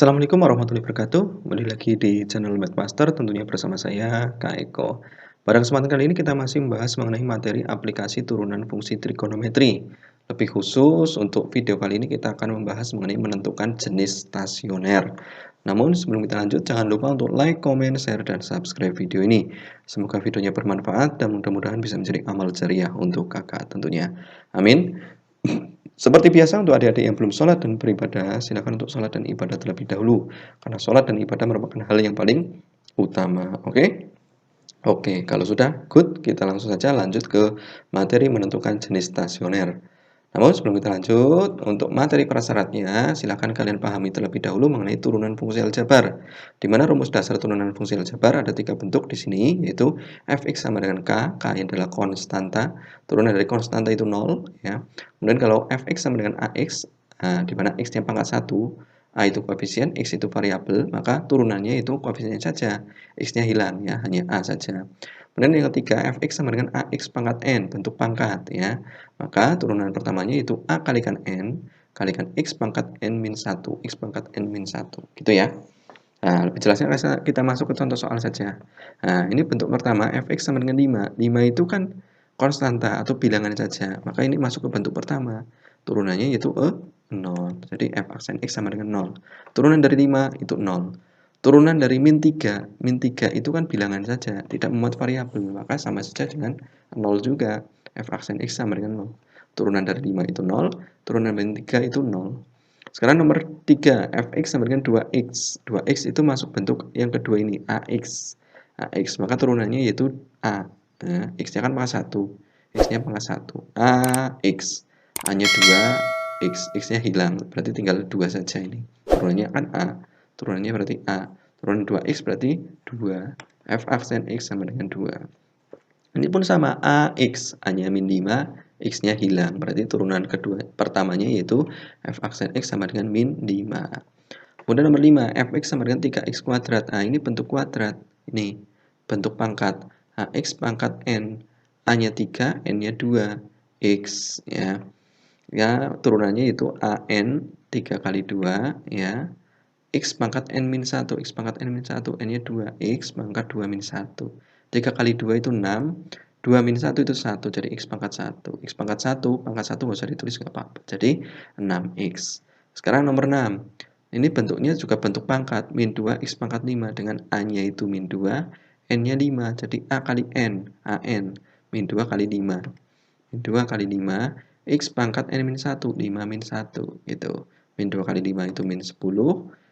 Assalamualaikum warahmatullahi wabarakatuh. Kembali lagi di channel Mathmaster, tentunya bersama saya, Kak Eko. Pada kesempatan kali ini kita masih membahas mengenai materi aplikasi turunan fungsi trigonometri. Lebih khusus untuk video kali ini kita akan membahas mengenai menentukan jenis stasioner. Namun sebelum kita lanjut, jangan lupa untuk like, comment, share, dan subscribe video ini. Semoga videonya bermanfaat dan mudah-mudahan bisa menjadi amal jariah untuk kakak tentunya. Amin. Seperti biasa untuk adik-adik yang belum sholat dan beribadah, silakan untuk sholat dan ibadah terlebih dahulu. Karena sholat dan ibadah merupakan hal yang paling utama. Oke? Oke, kalau sudah good, kita langsung saja lanjut ke materi menentukan jenis stasioner. Namun sebelum kita lanjut, untuk materi prasyaratnya, silakan kalian pahami terlebih dahulu mengenai turunan fungsi aljabar. Di mana rumus dasar turunan fungsi aljabar ada 3 bentuk di sini, yaitu fx sama dengan k yang adalah konstanta, turunan dari konstanta itu 0, ya. Kemudian kalau fx sama dengan ax, di mana x-nya pangkat 1, a itu koefisien, x itu variabel, maka turunannya itu koefisiennya saja, x-nya hilang, ya, hanya a saja. Kemudian yang ketiga, fx sama dengan ax pangkat n, bentuk pangkat, ya. Maka turunan pertamanya itu a kalikan n kalikan x pangkat n min 1, x pangkat n min 1, gitu ya. Nah, lebih jelasnya kita masuk ke contoh soal saja. Nah, ini bentuk pertama, fx sama dengan 5. 5 itu kan konstanta atau bilangan saja. Maka ini masuk ke bentuk pertama. Turunannya yaitu 0. Jadi f aksen x sama dengan 0. Turunan dari 5 itu 0. Turunan dari min 3 itu kan bilangan saja, tidak memuat variabel, maka sama saja dengan 0 juga. F aksen x sama dengan 0. Turunan dari 5 itu 0, turunan dari min 3 itu 0. Sekarang nomor 3, fx sama dengan 2x. 2x itu masuk bentuk yang kedua ini, ax. Ax, maka turunannya yaitu a. Nah, x-nya kan pangkat 1. X-nya pangkat 1. Ax. A-nya 2, x-nya hilang. Berarti tinggal 2 saja ini. Turunannya kan a. Turunannya berarti a. Turunan 2x berarti 2. F aksen x sama dengan 2. Ini pun sama, ax. A-nya min 5, x-nya hilang. Berarti turunan kedua pertamanya yaitu f aksen x sama dengan min 5. Kemudian nomor 5, fx sama dengan 3x kuadrat. Nah, ini bentuk kuadrat. Ini bentuk pangkat. Ax pangkat n. A-nya 3, n-nya 2. X, ya. Ya, turunannya itu an 3 kali 2, ya. X pangkat n min 1, x pangkat n min 1, n-nya 2, x pangkat 2 min 1. 3 kali 2 itu 6, 2 min 1 itu 1, jadi x pangkat 1. X pangkat 1 nggak usah ditulis, nggak apa-apa. Jadi 6x. Sekarang nomor 6. Ini bentuknya juga bentuk pangkat, min 2, x pangkat 5, dengan a-nya itu min 2, n-nya 5, jadi a kali n, an, min 2 kali 5. Min 2 kali 5, x pangkat n min 1, 5 min 1, gitu. Min 2 kali 5 itu min 10,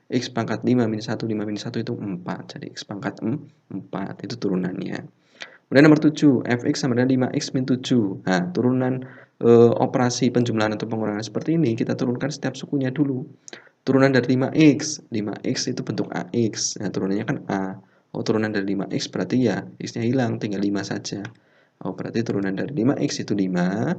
x pangkat 5 min 1, 5 min 1 itu 4, jadi x pangkat 4, itu turunannya. Kemudian nomor 7, fx sama dengan 5x min 7. Nah, turunan operasi penjumlahan atau pengurangan seperti ini, kita turunkan setiap sukunya dulu. Turunan dari 5x, 5x itu bentuk ax, nah turunannya kan a. Oh, turunan dari 5x berarti ya x-nya hilang, tinggal 5 saja. Oh, berarti turunan dari 5x itu 5.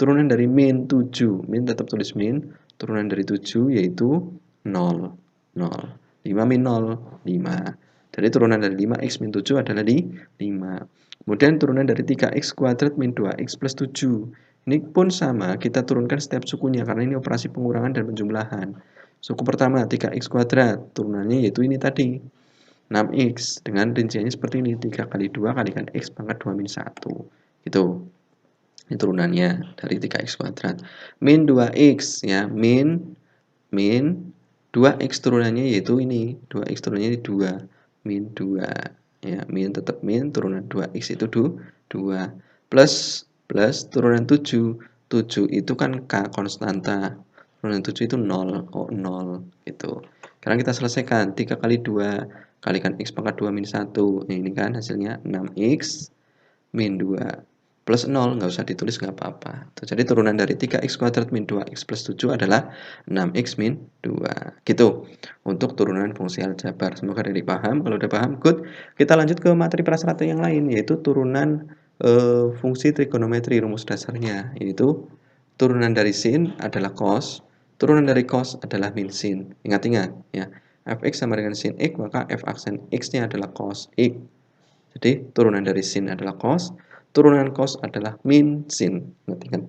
Turunan dari min 7, min tetap tulis min. Turunan dari 7 yaitu 0. 0. 5 min 0, 5. Jadi turunan dari 5x min 7 adalah di 5. Kemudian turunan dari 3x kuadrat min 2x plus 7. Ini pun sama, kita turunkan setiap sukunya karena ini operasi pengurangan dan penjumlahan. Suku pertama 3x kuadrat, turunannya yaitu ini tadi. 6x dengan rinciannya seperti ini, 3 kali 2 kalikan x pangkat 2 min 1, gitu. Ini turunannya dari 3x kuadrat. Min 2x, ya, min 2x turunannya yaitu ini, 2x turunannya 2, min 2, ya, min tetap min, turunan 2x itu 2, plus turunan 7, 7 itu kan k konstanta, turunan 7 itu 0, oh 0, gitu. Sekarang kita selesaikan, 3 kali 2 kalikan x pangkat 2 min 1. Nah, ini kan hasilnya 6x min 2 plus 0, nggak usah ditulis, nggak apa-apa. Jadi turunan dari 3x kuadrat min 2x plus 7 adalah 6x min 2. Gitu untuk turunan fungsi aljabar. Semoga dari paham. Kalau udah paham, good. Kita lanjut ke materi prasyarat yang lain, yaitu turunan fungsi trigonometri rumus dasarnya, yaitu turunan dari sin adalah cos, turunan dari cos adalah min sin. Ingat-ingat, ya. Fx sama dengan sin x, maka f aksen x-nya adalah cos x. Jadi turunan dari sin adalah cos, turunan cos adalah min sin. Ingat-ingat.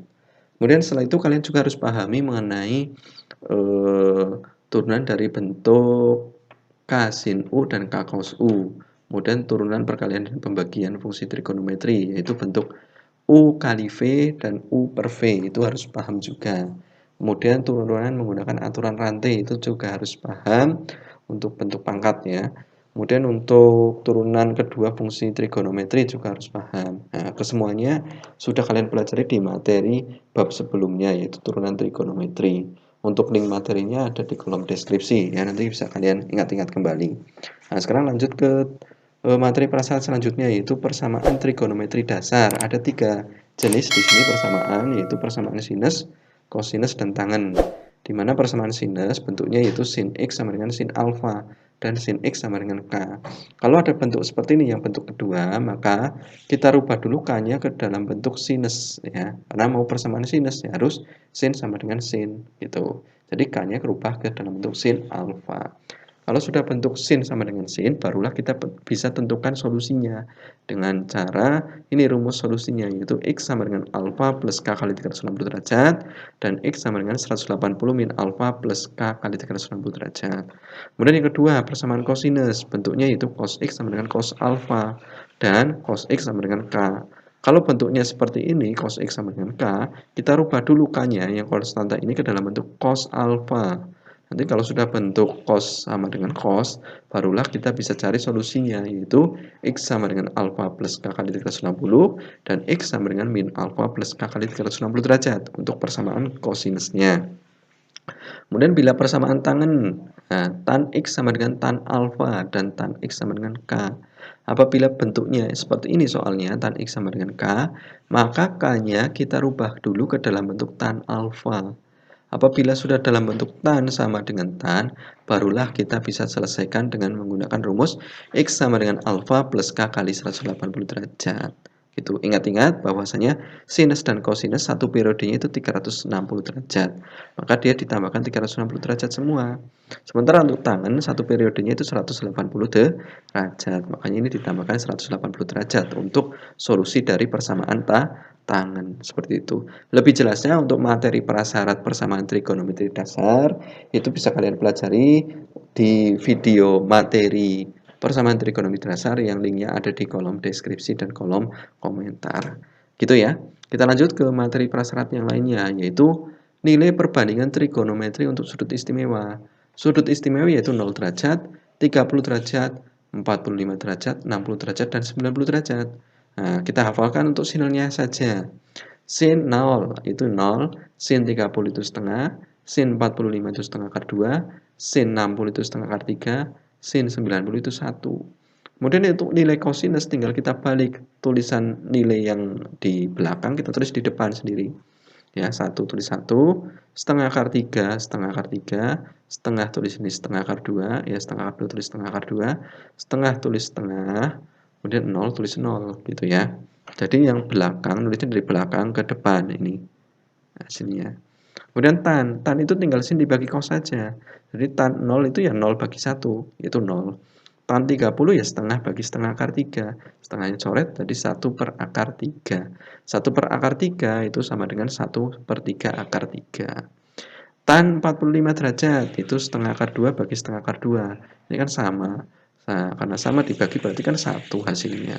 Kemudian setelah itu kalian juga harus pahami mengenai turunan dari bentuk K sin U dan K cos U. Kemudian turunan perkalian dan pembagian fungsi trigonometri, yaitu bentuk U kali V dan U per V, itu harus paham juga. Kemudian turunan menggunakan aturan rantai, itu juga harus paham untuk bentuk pangkatnya. Kemudian untuk turunan kedua fungsi trigonometri juga harus paham. Nah, kesemuanya sudah kalian pelajari di materi bab sebelumnya, yaitu turunan trigonometri. Untuk link materinya ada di kolom deskripsi, ya nanti bisa kalian ingat-ingat kembali. Nah, sekarang lanjut ke materi prasyarat selanjutnya, yaitu persamaan trigonometri dasar. Ada 3 jenis di sini persamaan, yaitu persamaan sinus, kosinus, dan tangen. Di mana persamaan sinus bentuknya yaitu sin X sama dengan sin alfa dan sin X sama dengan K. Kalau ada bentuk seperti ini yang bentuk kedua, maka kita rubah dulu K-nya ke dalam bentuk sinus, ya. Karena mau persamaan sinus ya harus sin sama dengan sin gitu. Jadi K-nya berubah ke dalam bentuk sin alfa. Kalau sudah bentuk sin sama dengan sin, barulah kita bisa tentukan solusinya. Dengan cara, ini rumus solusinya, yaitu X sama dengan alfa plus K kali 360 derajat, dan X sama dengan 180 min alfa plus K kali 360 derajat. Kemudian yang kedua, persamaan kosinus. Bentuknya yaitu cos X sama dengan cos alfa, dan cos X sama dengan K. Kalau bentuknya seperti ini, cos X sama dengan K, kita rubah dulu K-nya yang konstanta ini ke dalam bentuk cos alfa. Nanti kalau sudah bentuk cos sama dengan cos, barulah kita bisa cari solusinya, yaitu X sama dengan alfa plus K kali 360 dan X sama dengan min alfa plus K kali 360 derajat untuk persamaan kosinusnya. Kemudian bila persamaan tangen, nah, tan X sama dengan tan alfa dan tan X sama dengan K. Apabila bentuknya seperti ini soalnya, tan X sama dengan K, maka K-nya kita rubah dulu ke dalam bentuk tan alfa. Apabila sudah dalam bentuk tan sama dengan tan, barulah kita bisa selesaikan dengan menggunakan rumus X sama dengan alfa plus K kali 180 derajat. Gitu. Ingat-ingat bahwasanya sinus dan kosinus satu periodenya itu 360 derajat. Maka dia ditambahkan 360 derajat semua. Sementara untuk tangen satu periodenya itu 180 derajat. Makanya ini ditambahkan 180 derajat untuk solusi dari persamaan tangen seperti itu. Lebih jelasnya untuk materi prasyarat persamaan trigonometri dasar itu bisa kalian pelajari di video materi persamaan trigonometri dasar yang linknya ada di kolom deskripsi dan kolom komentar. Gitu ya. Kita lanjut ke materi prasyarat yang lainnya, yaitu nilai perbandingan trigonometri untuk sudut istimewa. Sudut istimewa yaitu 0 derajat, 30 derajat, 45 derajat, 60 derajat, dan 90 derajat. Nah, kita hafalkan untuk sinelnya saja. Sin 0 itu 0, sin 30 itu setengah, sin 45 itu setengah akar 2, sin 60 itu setengah akar 3, sin 90 itu 1. Kemudian untuk nilai kosinus tinggal kita balik tulisan nilai yang di belakang, kita tulis di depan sendiri. Ya, 1 tulis 1, setengah akar 3, setengah akar 3, setengah tulis ini setengah akar 2, ya setengah akar 2 tulis setengah akar 2, setengah tulis setengah, kemudian 0 tulis 0 gitu ya. Jadi yang belakang nulisnya dari belakang ke depan ini hasilnya. Kemudian tan itu tinggal sini dibagi cos saja. Jadi tan 0 itu ya 0 bagi 1, yaitu 0. Tan 30 ya setengah bagi setengah akar 3. Setengahnya coret, jadi 1 per akar 3. 1 per akar 3 itu sama dengan 1 per 3 akar 3. Tan 45 derajat itu setengah akar 2 bagi setengah akar 2. Ini kan sama. Nah, karena sama dibagi berarti kan 1 hasilnya.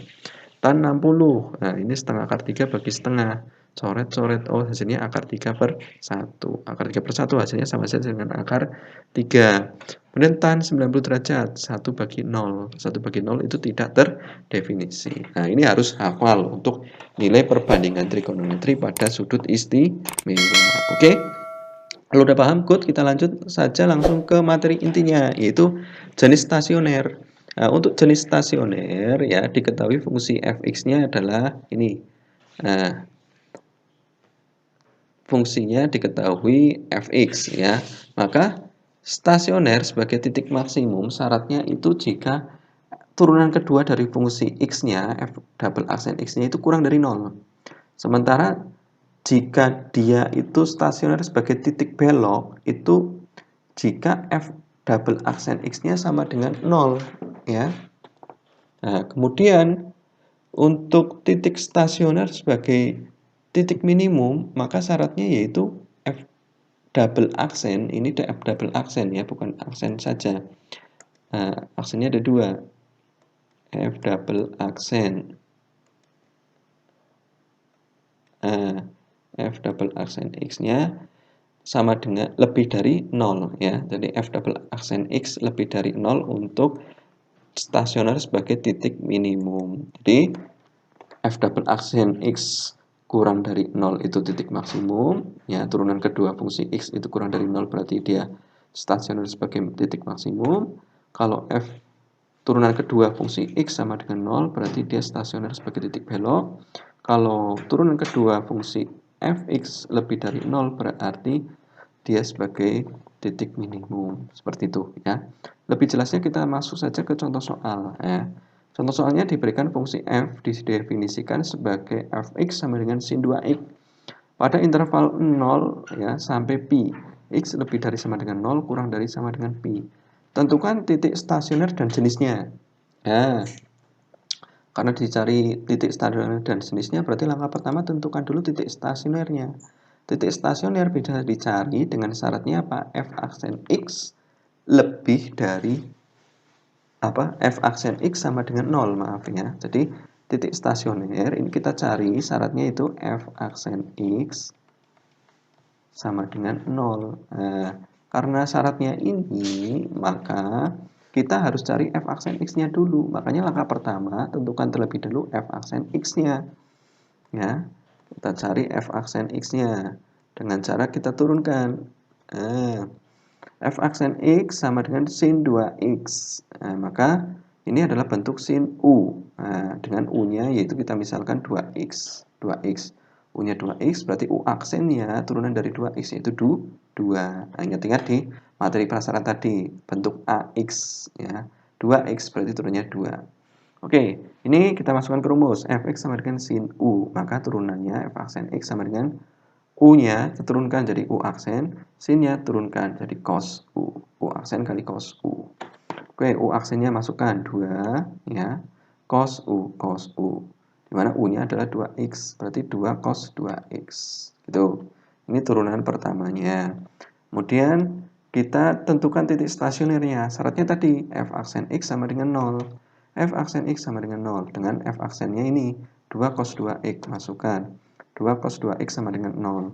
Tan 60, nah ini setengah akar 3 bagi setengah, coret-coret, oh hasilnya akar 3 per 1, akar 3 per 1 hasilnya sama saja dengan akar 3. Kemudian tan 90 derajat, 1 bagi 0, 1 bagi 0 itu tidak terdefinisi. Nah ini harus hafal untuk nilai perbandingan trigonometri pada sudut istimewa. Oke, kalau udah paham, good, kita lanjut saja langsung ke materi intinya, yaitu jenis stasioner. Nah, untuk jenis stasioner ya diketahui fungsi fx-nya adalah ini. Nah, fungsinya diketahui fx ya. Maka stasioner sebagai titik maksimum syaratnya itu jika turunan kedua dari fungsi x-nya, f double aksen x-nya itu kurang dari 0. Sementara jika dia itu stasioner sebagai titik belok itu jika f double aksen x-nya sama dengan 0 ya. Nah, kemudian untuk titik stasioner sebagai titik minimum, maka syaratnya yaitu f double aksen, ini double aksen ya, bukan aksen saja. Aksennya ada dua, F double aksen. F double aksen X-nya sama dengan lebih dari 0 ya. Jadi F double aksen X lebih dari 0 untuk stasioner sebagai titik minimum. Jadi F double aksen X kurang dari 0 itu titik maksimum ya. Turunan kedua fungsi X itu kurang dari 0 berarti dia stasioner sebagai titik maksimum. Kalau F turunan kedua fungsi X sama dengan 0 berarti dia stasioner sebagai titik belok. Kalau turunan kedua fungsi Fx lebih dari 0 berarti dia sebagai titik minimum. Seperti itu ya. Lebih jelasnya kita masuk saja ke contoh soal ya. Contoh soalnya diberikan fungsi f didefinisikan sebagai fx sama dengan sin 2x pada interval 0 ya sampai pi. X lebih dari sama dengan 0 kurang dari sama dengan pi. Tentukan titik stasioner dan jenisnya. Ya. Karena dicari titik stasioner dan jenisnya, berarti langkah pertama tentukan dulu titik stasionernya. Titik stasioner bisa dicari dengan syaratnya apa? F aksen X lebih dari apa? F aksen X sama dengan 0, maaf ya. Jadi titik stasioner ini kita cari syaratnya itu F aksen X sama dengan 0. Nah, karena syaratnya ini, maka kita harus cari F aksen X-nya dulu. Makanya langkah pertama, tentukan terlebih dulu F aksen X-nya. Ya, kita cari F aksen X-nya. Dengan cara kita turunkan. F aksen X sama dengan sin 2X. Nah, maka ini adalah bentuk sin U. Nah, dengan U-nya yaitu kita misalkan 2X. 2X. U-nya 2X berarti U aksennya turunan dari 2X yaitu 2. Nah, ingat-ingat di materi prasaran tadi, bentuk AX ya. 2X berarti turunnya 2. Oke, ini kita masukkan ke rumus. Fx sama dengan sin U, maka turunannya F aksen X sama dengan U-nya turunkan jadi U aksen, sin-nya turunkan jadi cos U. U aksen kali cos U. Oke, U aksennya masukkan 2 ya. Cos U, cos U. Dimana U-nya adalah 2X, berarti 2 cos 2X. Gitu. Ini turunan pertamanya. Kemudian kita tentukan titik stasionernya. Syaratnya tadi F aksen X sama dengan 0. F aksen X sama dengan 0. Dengan F aksennya ini 2 cos 2X masukkan. 2 cos 2X sama dengan 0.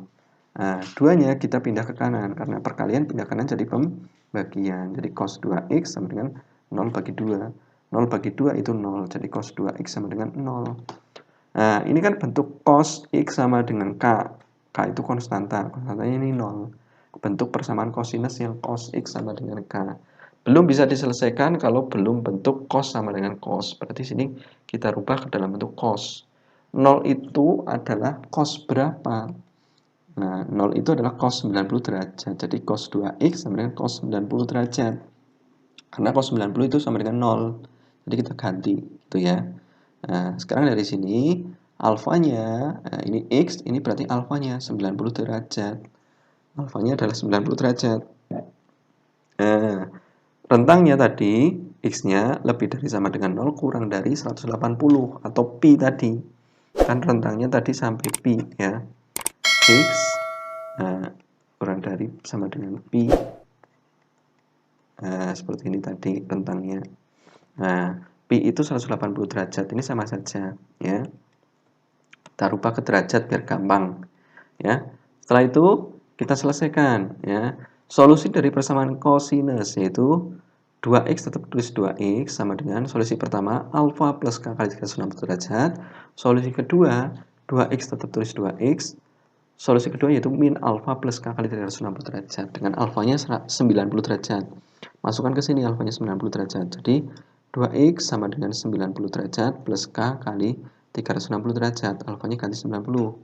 Nah, 2-nya kita pindah ke kanan. Karena perkalian pindah kanan jadi pembagian. Jadi cos 2X sama dengan 0 bagi 2. 0 bagi 2 itu 0. Jadi cos 2X sama dengan 0. Nah, ini kan bentuk cos X sama dengan K. K itu konstanta. Konstantanya ini 0. Bentuk persamaan kosinus yang cos X sama dengan K. Belum bisa diselesaikan kalau belum bentuk cos sama dengan cos. Berarti sini kita rubah ke dalam bentuk cos. 0 itu adalah cos berapa? Nah, 0 itu adalah cos 90 derajat. Jadi cos 2X sama dengan cos 90 derajat. Karena cos 90 itu sama dengan 0. Jadi kita ganti gitu ya. Nah, sekarang dari sini alfanya, nah ini X, ini berarti alfanya 90 derajat. Alfanya adalah 90 derajat. Nah, rentangnya tadi X-nya lebih dari sama dengan 0 kurang dari 180 atau pi tadi. Kan rentangnya tadi sampai pi ya. X kurang dari sama dengan pi. Nah, seperti ini tadi rentangnya. Nah, pi itu 180 derajat. Ini sama saja ya. Kita rubah ke derajat biar gampang ya. Setelah itu kita selesaikan ya. Solusi dari persamaan kosinus yaitu 2x tetap tulis 2x sama dengan solusi pertama alfa plus k kali 360 derajat. Solusi kedua 2x tetap tulis 2x. Solusi kedua yaitu min alfa plus k kali 360 derajat dengan alfanya 90 derajat. Masukkan ke sini alfanya 90 derajat. Jadi 2x sama dengan 90 derajat plus k kali 360 derajat. Alfanya ganti 90.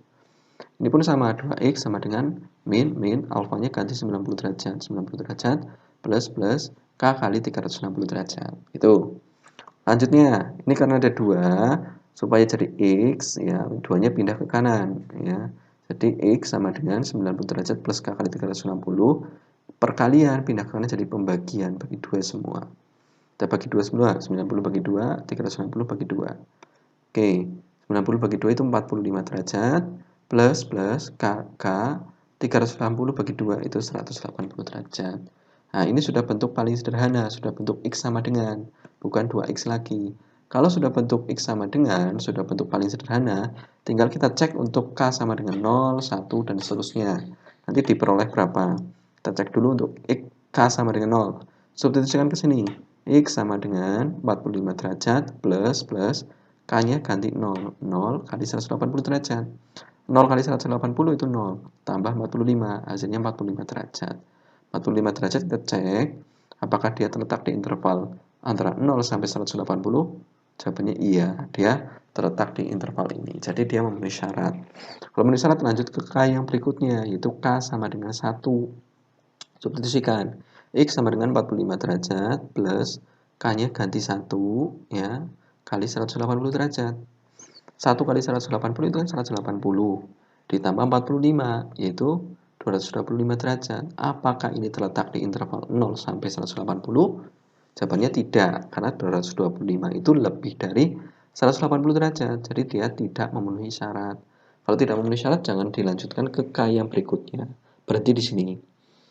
Ini pun sama, 2x sama dengan min alfanya ganti 90 derajat. 90 derajat plus k kali 360 derajat. Itu. Lanjutnya, ini karena ada 2, supaya jadi x, ya 2-nya pindah ke kanan. Ya. Jadi x sama dengan 90 derajat plus k kali 360. Perkalian pindah ke kanan jadi pembagian, bagi 2 semua. Kita bagi 2 semua, 90 bagi 2, 360 bagi 2. Oke, 90 bagi 2 itu 45 derajat. Plus k 380 bagi 2 itu 180 derajat. Nah, ini sudah bentuk paling sederhana, sudah bentuk X sama dengan, bukan 2X lagi. Kalau sudah bentuk X sama dengan, sudah bentuk paling sederhana, tinggal kita cek untuk K sama dengan 0, 1, dan seterusnya. Nanti diperoleh berapa? Kita cek dulu untuk K sama dengan 0. Substitusikan ke sini. X sama dengan 45 derajat plus K-nya ganti 0. 0 kali 180 derajat. 0 kali 180 itu 0, tambah 45, hasilnya 45 derajat. 45 derajat kita cek, apakah dia terletak di interval antara 0 sampai 180? Jawabannya iya, dia terletak di interval ini. Jadi dia memenuhi syarat. Kalau memenuhi syarat, lanjut ke K yang berikutnya, yaitu K sama dengan 1. Substitusikan. X sama dengan 45 derajat plus K-nya ganti 1, ya, kali 180 derajat. 1 kali 180 itu kan 180, ditambah 45, yaitu 225 derajat. Apakah ini terletak di interval 0 sampai 180? Jawabannya tidak, karena 225 itu lebih dari 180 derajat, jadi dia tidak memenuhi syarat. Kalau tidak memenuhi syarat, jangan dilanjutkan ke K yang berikutnya. Berhenti di sini.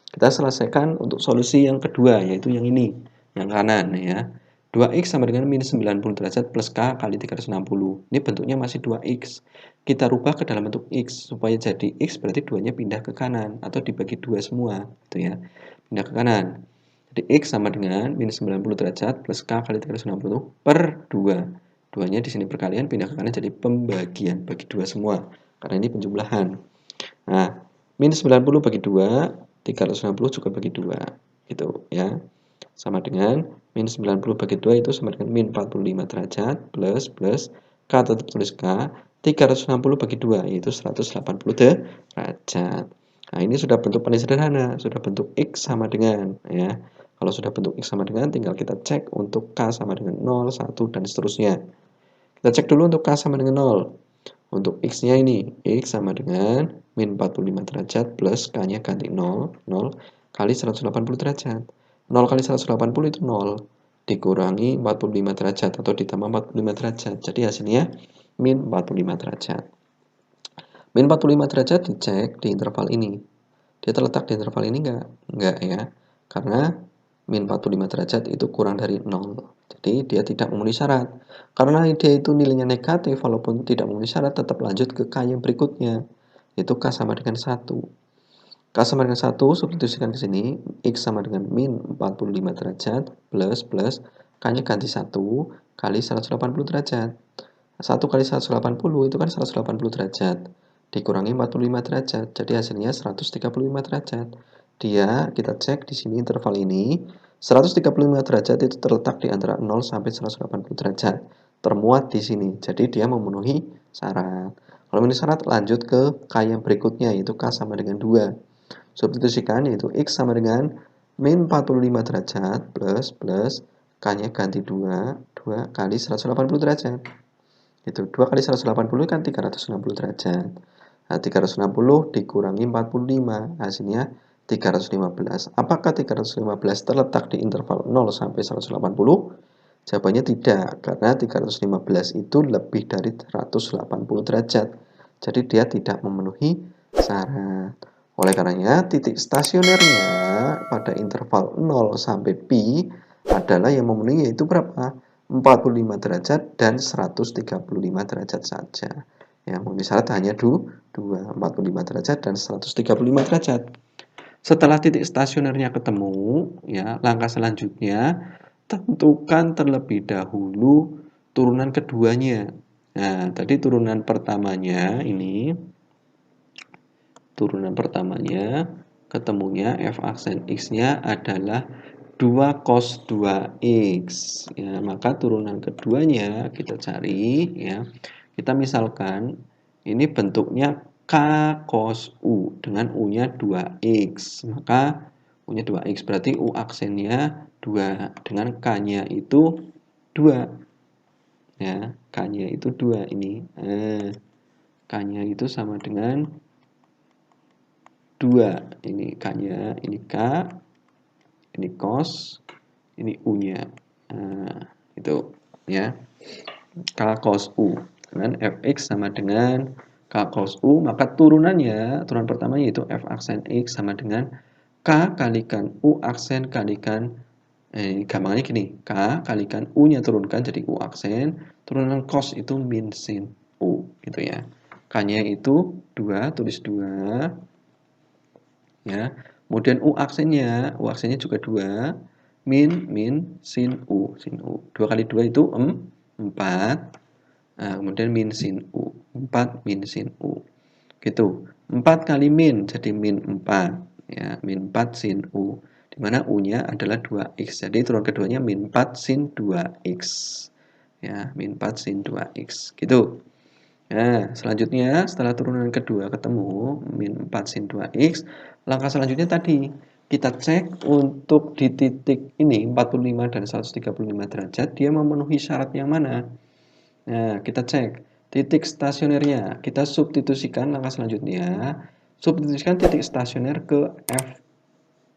Kita selesaikan untuk solusi yang kedua, yaitu yang ini, yang kanan ya. 2X sama dengan minus 90 derajat plus K kali 360. Ini bentuknya masih 2X. Kita rubah ke dalam bentuk X. Supaya jadi X berarti 2-nya pindah ke kanan. Atau dibagi 2 semua. Gitu ya. Pindah ke kanan. Jadi X sama dengan minus 90 derajat plus K kali 360 per 2. 2-nya di sini perkalian, pindah ke kanan jadi pembagian. Bagi 2 semua. Karena ini penjumlahan. Nah, minus 90 bagi 2, 360 juga bagi 2. Gitu ya. Sama dengan min 90 bagi 2 itu sama dengan min 45 derajat plus K tetap tulis K, 360 bagi 2 yaitu 180 derajat. Nah, ini sudah bentuk paling sederhana, sudah bentuk X sama dengan ya. Kalau sudah bentuk X sama dengan, tinggal kita cek untuk K sama dengan 0, 1, dan seterusnya. Kita cek dulu untuk K sama dengan 0. Untuk X-nya ini, X sama dengan min 45 derajat plus K-nya ganti 0, 0 kali 180 derajat. 0 kali 180 itu 0, dikurangi 45 derajat atau ditambah 45 derajat. Jadi hasilnya min 45 derajat. Min 45 derajat dicek di interval ini. Dia terletak di interval ini enggak ya. Karena min 45 derajat itu kurang dari 0. Jadi dia tidak memenuhi syarat. Karena dia itu nilainya negatif, walaupun tidak memenuhi syarat, tetap lanjut ke K yang berikutnya. Yaitu K sama dengan 1. K sama dengan 1, substitusikan ke sini. X sama dengan min 45 derajat plus K-nya ganti 1 kali 180 derajat. 1 kali 180 itu kan 180 derajat. Dikurangi 45 derajat. Jadi hasilnya 135 derajat. Dia kita cek di sini interval ini 135 derajat itu terletak di antara 0 sampai 180 derajat. Termuat di sini. Jadi dia memenuhi syarat. Kalau memenuhi syarat lanjut ke K yang berikutnya yaitu K sama dengan 2. Substitusikan yaitu X sama dengan min 45 derajat plus K-nya ganti 2 kali 180 derajat. Itu 2 kali 180 kan 360 derajat. Nah, 360 dikurangi 45, hasilnya 315. Apakah 315 terletak di interval 0 sampai 180? Jawabannya tidak, karena 315 itu lebih dari 180 derajat. Jadi dia tidak memenuhi syarat. Oleh karenanya, titik stasionernya pada interval 0 sampai pi adalah yang memenuhi yaitu berapa? 45 derajat dan 135 derajat saja. Yang memenuhi syarat hanya 45 derajat dan 135 derajat. Setelah titik stasionernya ketemu, ya, langkah selanjutnya tentukan terlebih dahulu turunan keduanya. Nah, tadi turunan pertamanya ketemunya f aksen x-nya adalah 2 cos 2x. Ya, maka turunan keduanya kita cari ya. Kita misalkan ini bentuknya k cos u dengan u-nya 2x. Maka u-nya 2x berarti u aksennya 2 dengan k-nya itu 2. Ya, k-nya itu 2 ini. K-nya itu sama dengan 2. Ini k-nya, ini k, ini cos, ini u-nya. Nah, itu ya. K cos u dengan fx sama dengan k K cos U, maka turunan pertama yaitu F aksen X sama dengan K kalikan U aksen kalikan, gampangnya gini, K kalikan U-nya turunkan jadi U aksen, turunan cos itu min sin U, gitu ya. K-nya itu 2, tulis 2, ya. Kemudian U aksennya juga 2, min sin U, 2 kali 2 itu 4. Nah, kemudian min sin U, 4 min sin U. Gitu. 4 kali min jadi min 4, ya, min 4 sin U. Di mana U-nya adalah 2x. Jadi turunan keduanya min 4 sin 2x. Ya, min 4 sin 2x. Gitu. Nah, selanjutnya setelah turunan kedua ketemu min 4 sin 2x, langkah selanjutnya tadi kita cek untuk di titik ini 45 dan 135 derajat dia memenuhi syarat yang mana. Nah, kita cek titik stasionernya. Kita substitusikan langkah selanjutnya. Substitusikan titik stasioner ke F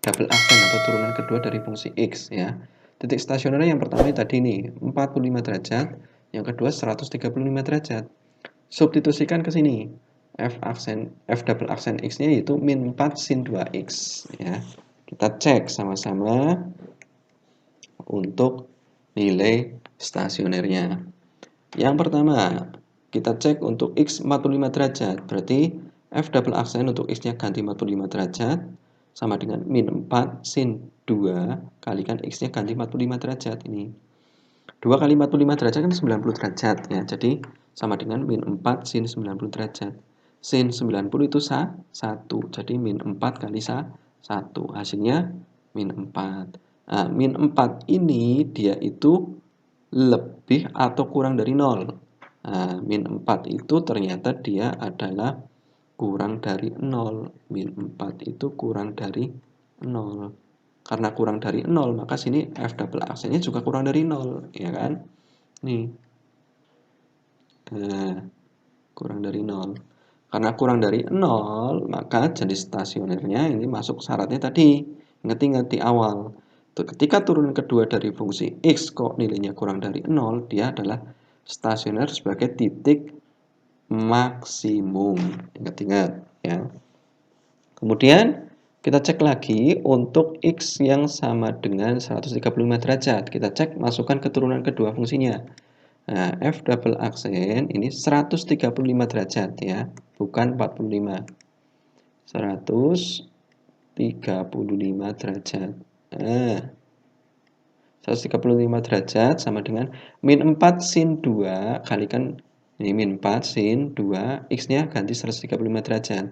double aksen atau turunan kedua dari fungsi X, ya. Titik stasionernya yang pertama tadi nih 45 derajat, yang kedua 135 derajat. Substitusikan ke sini. F double aksen X-nya yaitu min 4 sin 2X, ya. Kita cek sama-sama untuk nilai stasionernya. Yang pertama, kita cek untuk X 45 derajat. Berarti F double aksen untuk X-nya ganti 45 derajat sama dengan min 4 sin 2 kalikan X-nya ganti 45 derajat ini. 2 kali 45 derajat kan 90 derajat, ya. Jadi sama dengan min 4 sin 90 derajat. Sin 90 itu 1. Jadi min 4 kali 1. Hasilnya min 4. Nah, min 4 ini dia itu lebih atau kurang dari 0. Nah, min 4 itu ternyata dia adalah kurang dari 0. Min 4 itu kurang dari 0. Karena kurang dari 0, maka sini F double aksennya juga kurang dari 0, ya kan? Nih. Nah, kurang dari 0. Karena kurang dari 0, maka jenis stasionernya ini masuk syaratnya tadi. Ingat-ingat di awal. Ketika turunan kedua dari fungsi X kok nilainya kurang dari 0, dia adalah stasioner sebagai titik maksimum. Ingat-ingat, ya. Kemudian kita cek lagi untuk X yang sama dengan 135 derajat. Kita cek masukkan ke turunan kedua fungsinya. Nah, F double aksen ini 135 derajat, ya, bukan 45. 135 derajat. Nah, 135 derajat sama dengan min 4 sin 2 kalikan ini min 4 sin 2, X-nya ganti 135 derajat.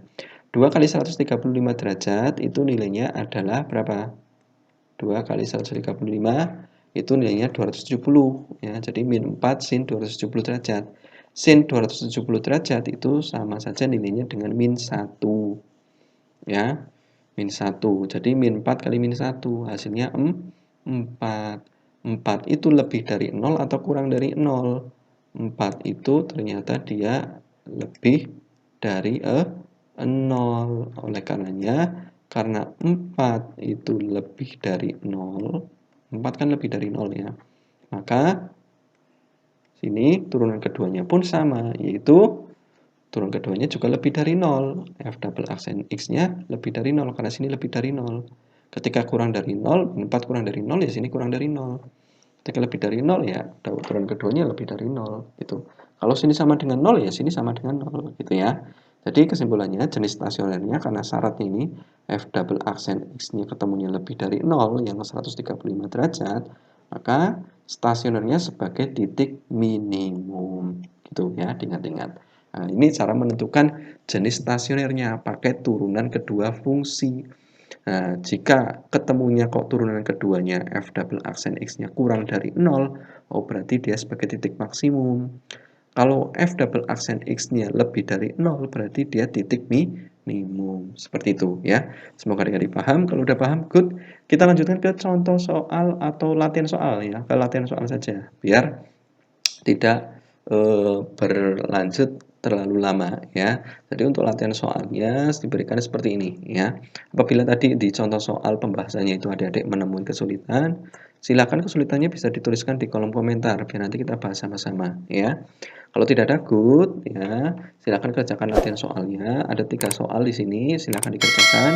2 kali 135 derajat itu nilainya adalah berapa? 2 kali 135 itu nilainya 270, ya. Jadi min 4 sin 270 derajat. Sin 270 derajat itu sama saja nilainya dengan min 1, ya. Min 1. Jadi min 4 kali min 1 hasilnya 4. 4 itu lebih dari 0 atau kurang dari 0? 4 itu ternyata dia lebih dari 0. Oleh karenanya, karena 4 itu lebih dari 0, 4 kan lebih dari 0, ya. Maka sini turunan keduanya pun sama, yaitu turunan keduanya juga lebih dari 0. F double aksen X-nya lebih dari 0 karena sini lebih dari 0. Ketika kurang dari 0, 4 kurang dari 0, ya sini kurang dari 0. Ketika lebih dari 0, ya turunan keduanya lebih dari 0, gitu. Kalau sini sama dengan 0, ya sini sama dengan 0, gitu ya. Jadi kesimpulannya jenis stasionernya karena syarat ini F double aksen X-nya ketemunya lebih dari 0 yang 135 derajat, maka stasionernya sebagai titik minimum, gitu ya, diingat-ingat. Nah, ini cara menentukan jenis stasionernya pakai turunan kedua fungsi. Nah, jika ketemunya kok turunan keduanya F double aksen X-nya kurang dari 0, oh berarti dia sebagai titik maksimum. Kalau F double aksen X-nya lebih dari 0, berarti dia titik minimum. Seperti itu, ya. Semoga adik-adik paham. Kalau udah paham, good. Kita lanjutkan ke contoh soal atau latihan soal, ya. Ke latihan soal saja, biar tidak berlanjut terlalu lama ya. Jadi untuk latihan soalnya diberikan seperti ini ya. Apabila tadi di contoh soal pembahasannya itu adik-adik menemui kesulitan, silakan kesulitannya bisa dituliskan di kolom komentar biar nanti kita bahas sama-sama ya. Kalau tidak ada good ya, silakan kerjakan latihan soalnya. Ada 3 soal di sini, silakan dikerjakan.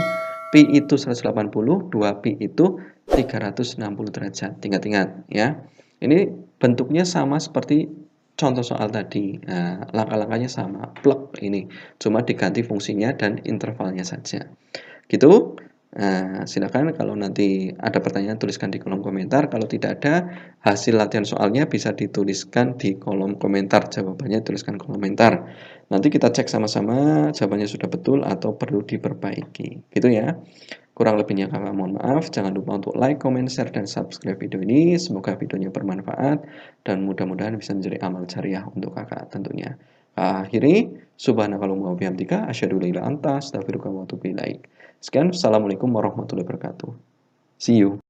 Pi itu 180, 2pi itu 360 derajat. Ingat-ingat ya. Ini bentuknya sama seperti contoh soal tadi. Nah, langkah-langkahnya sama, plek ini. Cuma diganti fungsinya dan intervalnya saja. Gitu. Nah, silakan kalau nanti ada pertanyaan tuliskan di kolom komentar. Kalau tidak ada hasil latihan soalnya bisa dituliskan di kolom komentar. Jawabannya tuliskan komentar. Nanti kita cek sama-sama jawabannya sudah betul atau perlu diperbaiki. Gitu ya. Kurang lebihnya kakak mohon maaf. Jangan lupa untuk like, comment, share, dan subscribe video ini. Semoga videonya bermanfaat dan mudah-mudahan bisa menjadi amal jariah untuk kakak tentunya. Akhiri, subhanakallahumma wa bihamdika, asyhadu an la ilaha illa anta, astaghfiruka wa atubu ilaik. Sekian, assalamualaikum warahmatullahi wabarakatuh. See you.